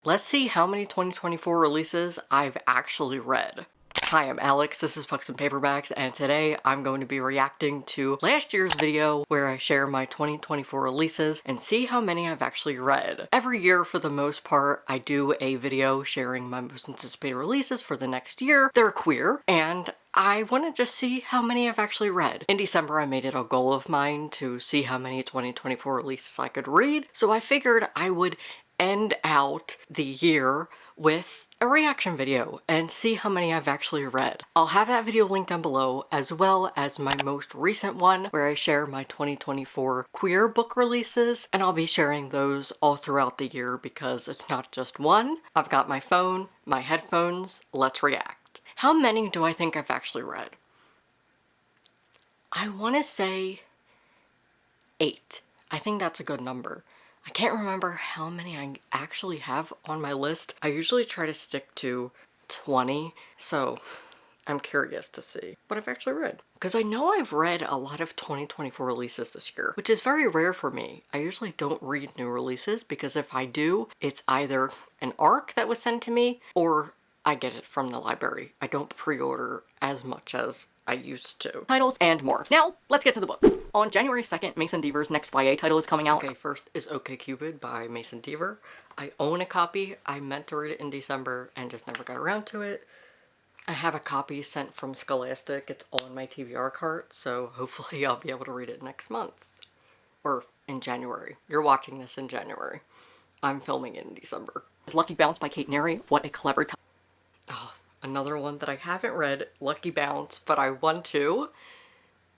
Let's see how many 2024 releases I've actually read. Hi, I'm Alex, this is Books and Paperbacks, and today I'm going to be reacting to last year's video where I share my 2024 releases and see how many I've actually read. Every year, for the most part, I do a video sharing my most anticipated releases for the next year. They're queer, and I want to just see how many I've actually read. In December, I made it a goal of mine to see how many 2024 releases I could read, so I figured I would end out the year with a reaction video and see how many I've actually read. I'll have that video linked down below, as well as my most recent one where I share my 2024 queer book releases, and I'll be sharing those all throughout the year because it's not just one. I've got my phone, my headphones, let's react. How many do I think I've actually read? I want to say 8. I think that's a good number. I can't remember how many I actually have on my list. I usually try to stick to 20, so I'm curious to see what I've actually read. Because I know I've read a lot of 2024 releases this year, which is very rare for me. I usually don't read new releases because if I do, it's either an ARC that was sent to me or I get it from the library. I don't pre-order as much as I used to. Titles and more. Now, let's get to the books. On January 2nd, Mason Deaver's next YA title is coming out. Okay, first is OkCupid by Mason Deaver. I own a copy. I meant to read it in December and just never got around to it. I have a copy sent from Scholastic. It's on my TBR cart, so hopefully I'll be able to read it next month. Or in January. You're watching this in January. I'm filming it in December. Lucky Bounce by Kate Neri. What a clever title. Oh, another one that I haven't read, Lucky Bounce, but I want to,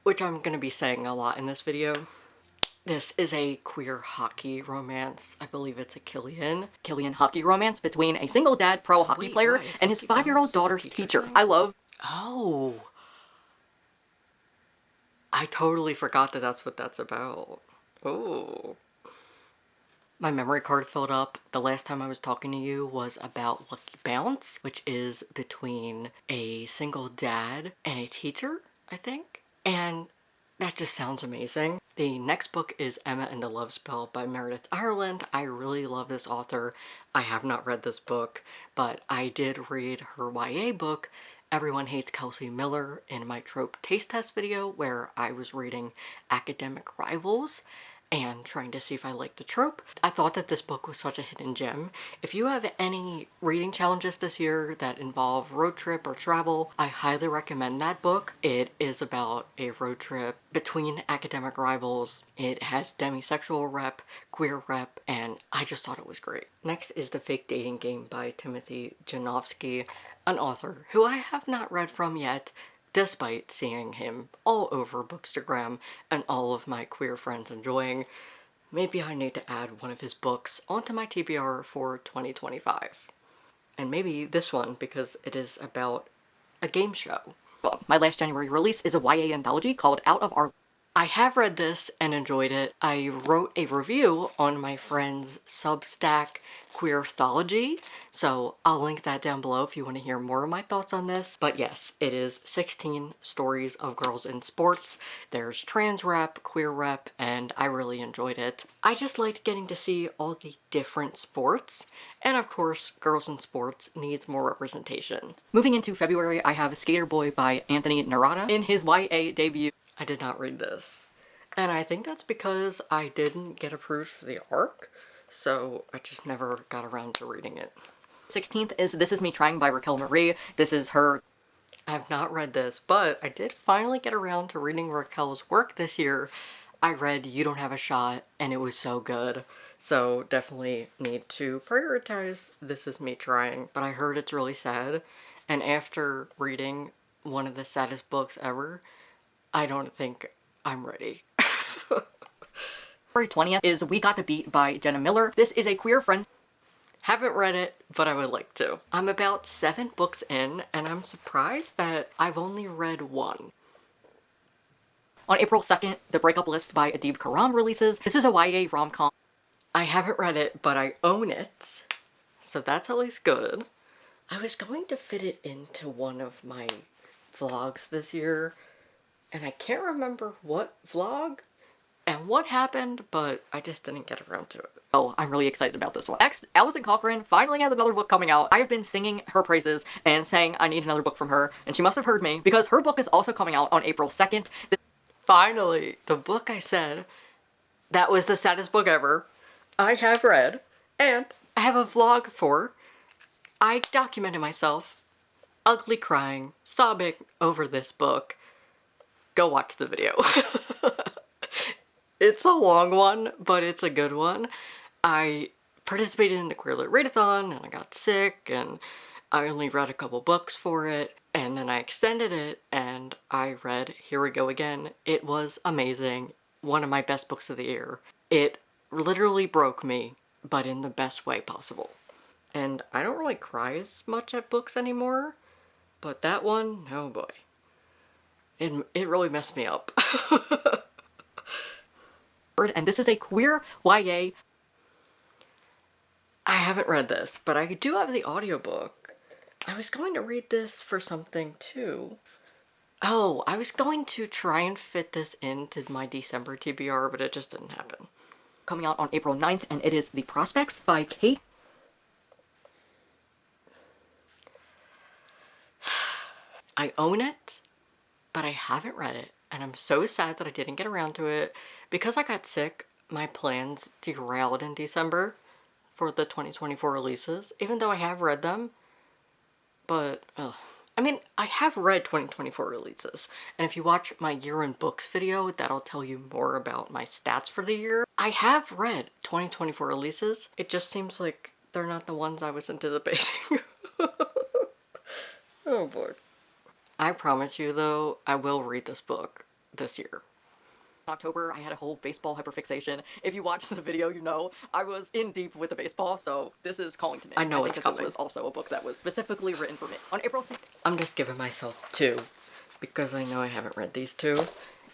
which I'm going to be saying a lot in this video. This is a queer hockey romance. I believe it's a Killian hockey romance between a single dad pro hockey player and his 5-year-old daughter's teacher. I love... Oh. I totally forgot that that's what that's about. Oh. My memory card filled up. The last time I was talking to you was about Lucky Bounce, which is between a single dad and a teacher, I think. And that just sounds amazing. The next book is Emma and the Love Spell by Meredith Ireland. I really love this author. I have not read this book, but I did read her YA book, Everyone Hates Kelsey Miller, in my trope taste test video where I was reading Academic Rivals and trying to see if I liked the trope. I thought that this book was such a hidden gem. If you have any reading challenges this year that involve road trip or travel, I highly recommend that book. It is about a road trip between academic rivals. It has demisexual rep, queer rep, and I just thought it was great. Next is The Fake Dating Game by Timothy Janofsky, an author who I have not read from yet, despite seeing him all over Bookstagram and all of my queer friends enjoying. Maybe I need to add one of his books onto my TBR for 2025. And maybe this one, because it is about a game show. Well, my last January release is a YA anthology called Out of Our... I have read this and enjoyed it. I wrote a review on my friend's Substack, Queerthology, so I'll link that down below if you want to hear more of my thoughts on this. But yes, it is 16 stories of girls in sports. There's trans rep, queer rep, and I really enjoyed it. I just liked getting to see all the different sports, and of course, girls in sports needs more representation. Moving into February, I have Skater Boy by Anthony Narada in his YA debut. I did not read this, and I think that's because I didn't get approved for the ARC, so I just never got around to reading it. 16th is This Is Me Trying by Raquel Marie. This is her... I have not read this, but I did finally get around to reading Raquel's work this year. I read You Don't Have a Shot, and it was so good, so definitely need to prioritize This Is Me Trying, but I heard it's really sad, and after reading one of the saddest books ever, I don't think I'm ready. February 20th is We Got the Beat by Jenna Miller. This is a queer friend. Haven't read it, but I would like to. I'm about 7 books in, and I'm surprised that I've only read 1. On April 2nd, The Breakup List by Adib Karam releases. This is a YA rom-com. I haven't read it, but I own it, so that's at least good. I was going to fit it into one of my vlogs this year, and I can't remember what vlog, and what happened, but I just didn't get around to it. Oh, I'm really excited about this one. Next, Allison Cochran finally has another book coming out. I have been singing her praises and saying I need another book from her, and she must have heard me because her book is also coming out on April 2nd. Finally, the book I said that was the saddest book ever, I have read, and I have a vlog for. I documented myself ugly crying, sobbing over this book. Go watch the video. It's a long one, but it's a good one. I participated in the Queer Lit Readathon and I got sick and I only read a couple books for it, and then I extended it and I read Here We Go Again. It was amazing. One of my best books of the year. It literally broke me, but in the best way possible. And I don't really cry as much at books anymore, but that one, oh boy. It really messed me up. And this is a queer YA. I haven't read this, but I do have the audiobook. I was going to read this for something too. Oh, I was going to try and fit this into my December TBR, but it just didn't happen. Coming out on April 9th, and it is The Prospects by Kate. I own it, but I haven't read it, and I'm so sad that I didn't get around to it. Because I got sick, my plans derailed in December for the 2024 releases, even though I have read them. But, I mean, I have read 2024 releases, and if you watch my year in books video, that'll tell you more about my stats for the year. I have read 2024 releases, it just seems like they're not the ones I was anticipating. Oh boy. I promise you though, I will read this book this year. October, I had a whole baseball hyperfixation. If you watched the video, you know I was in deep with the baseball, so this is calling to me. I know it's coming. This was also a book that was specifically written for me. On April 6th. I'm just giving myself 2, because I know I haven't read these 2.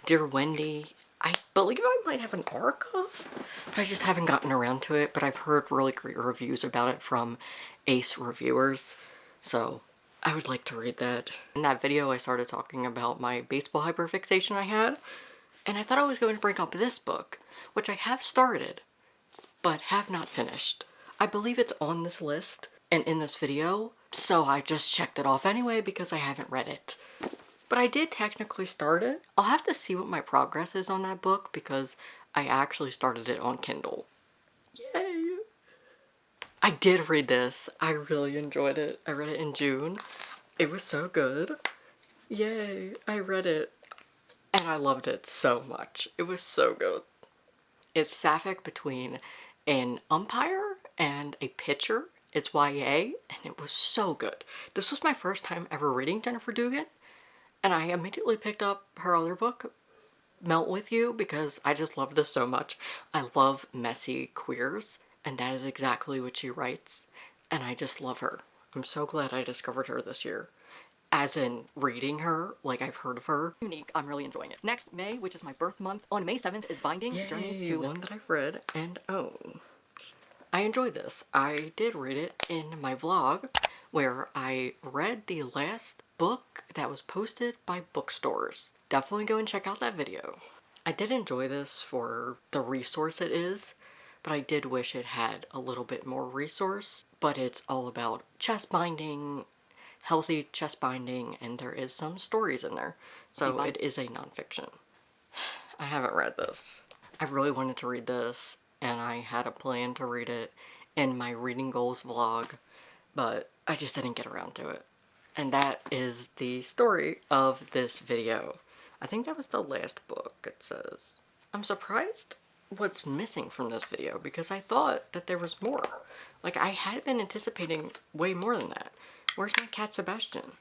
Dear Wendy, I believe I might have an arc of, but I just haven't gotten around to it, but I've heard really great reviews about it from Ace reviewers, so I would like to read that. In that video, I started talking about my baseball hyperfixation I had, and I thought I was going to bring up this book, which I have started, but have not finished. I believe it's on this list and in this video, so I just checked it off anyway because I haven't read it. But I did technically start it. I'll have to see what my progress is on that book because I actually started it on Kindle. Yay! I did read this. I really enjoyed it. I read it in June. It was so good. Yay! I read it. And I loved it so much. It was so good. It's sapphic between an umpire and a pitcher. It's YA, and it was so good. This was my first time ever reading Jennifer Dugan, and I immediately picked up her other book, Melt With You, because I just love this so much. I love messy queers, and that is exactly what she writes, and I just love her. I'm so glad I discovered her this year. As in reading her, like I've heard of her. Unique, I'm really enjoying it. Next, May, which is my birth month. On May 7th is Binding Journeys to... one that I've read and own. I enjoyed this. I did read it in my vlog, where I read the last book that was posted by bookstores. Definitely go and check out that video. I did enjoy this for the resource it is, but I did wish it had a little bit more resource. But it's all about chest binding, healthy chest binding, and there is some stories in there. So it is a nonfiction. I haven't read this. I really wanted to read this, and I had a plan to read it in my reading goals vlog, but I just didn't get around to it. And that is the story of this video. I think that was the last book, it says. I'm surprised what's missing from this video because I thought that there was more. Like, I had been anticipating way more than that. Where's my cat Sebastian?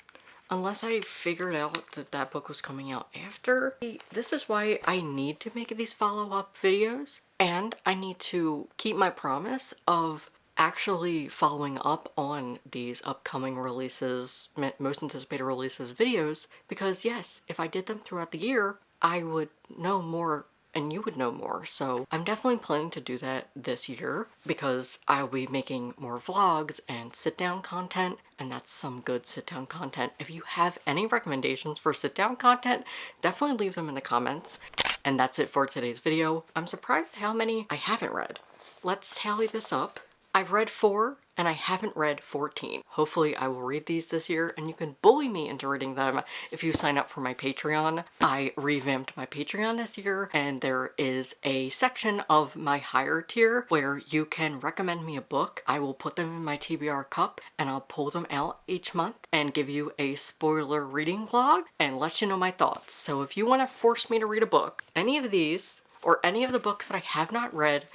Unless I figured out that that book was coming out after. This is why I need to make these follow-up videos, and I need to keep my promise of actually following up on these upcoming releases, most anticipated releases videos, because yes, if I did them throughout the year, I would know more and you would know more. So I'm definitely planning to do that this year because I'll be making more vlogs and sit-down content, and that's some good sit-down content. If you have any recommendations for sit-down content, definitely leave them in the comments. And that's it for today's video. I'm surprised how many I haven't read. Let's tally this up. I've read 4 and I haven't read 14. Hopefully I will read these this year and you can bully me into reading them if you sign up for my Patreon. I revamped my Patreon this year and there is a section of my higher tier where you can recommend me a book. I will put them in my TBR cup and I'll pull them out each month and give you a spoiler reading vlog and let you know my thoughts. So if you want to force me to read a book, any of these or any of the books that I have not read,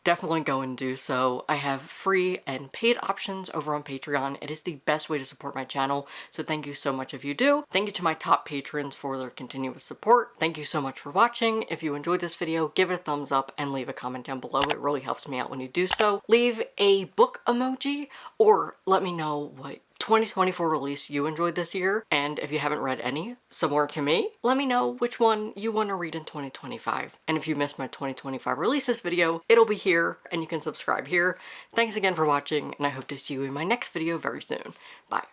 definitely go and do so. I have free and paid options over on Patreon. It is the best way to support my channel, so thank you so much if you do. Thank you to my top patrons for their continuous support. Thank you so much for watching. If you enjoyed this video, give it a thumbs up and leave a comment down below. It really helps me out when you do so. Leave a book emoji or let me know what 2024 release you enjoyed this year, and if you haven't read any similar to me, let me know which one you want to read in 2025. And if you missed my 2025 releases video, it'll be here and you can subscribe here. Thanks again for watching and I hope to see you in my next video very soon. Bye.